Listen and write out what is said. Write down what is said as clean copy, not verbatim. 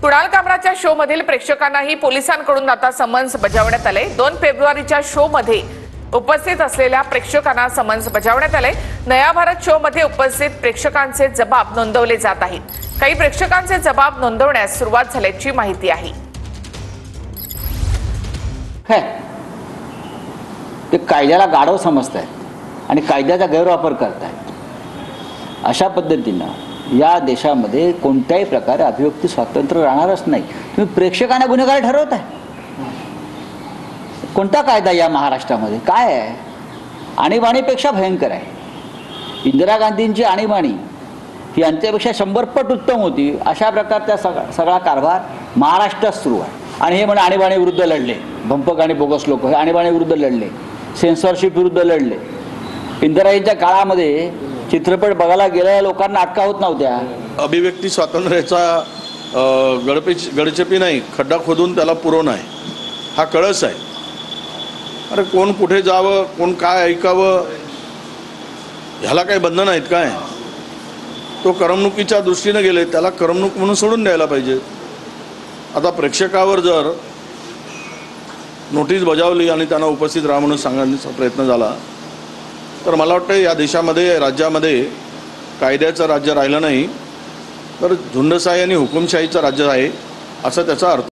Kunal कामराच्या show मधील प्रेक्षकांनाही पोलिसांकडून आता समन्स बजावण्यात आले। 2 फेब्रुवारीच्या शो मध्ये उपस्थित असलेल्या प्रेक्षकांना समन्स बजावण्यात आले। नया भारत शो मध्ये उपस्थित प्रेक्षकांचे जबाब नोंदवले जात आहेत। काही प्रेक्षकांचे जबाब नोंदवण्यास सुरुवात झाल्याची माहिती आहे। ते कायद्याला गाढव समजतात आणि कायद्याचा गैरवापर करतात। अशा पद्धतीनं या देशामध्ये कोणत्याही प्रकारे अभिव्यक्ती स्वातंत्र्य राहणारच नाही। तुम्ही प्रेक्षकांना गुन्हेगार ठरवताय। कोणता कायदा या महाराष्ट्रामध्ये काय आहे? आणीबाणीपेक्षा भयंकर आहे। इंदिरा गांधींची आणीबाणी ही यांच्यापेक्षा 100 पट उत्तम होती। अशा प्रकारचा सगळा कारभार महाराष्ट्रात सुरू आहे। आणि हे म्हणे आणीबाणी विरुद्ध लढले, भंपक आणि बोगस लोक हे आणीबाणी विरुद्ध लढले, सेन्सॉरशिप विरुद्ध लढले। इंदिराजींच्या काळामध्ये चित्रपट बघायला गेलेल्या लोकांना अटका होत नव्हत्या। अभिव्यक्ती स्वातंत्र्याचा गडचेपी नाही, खड्डा खोदून त्याला पुरवणं आहे, हा कळस आहे। अरे कोण कुठे जावं, कोण काय ऐकावं, ह्याला काही बंधन आहेत काय? तो करमणुकीच्या दृष्टीने गेले, त्याला करमणूक म्हणून सोडून द्यायला पाहिजे। आता प्रेक्षकावर जर नोटीस बजावली आणि त्यांना उपस्थित राहा म्हणून सांगण्याचा प्रयत्न झाला तर मला वाटतं या देशामध्ये, राज्यामध्ये कायद्याचं राज्य राहिलं नाही, तर झुंडशाही आणि हुकुमशाहीचं राज्य आहे, असा त्याचा अर्थ।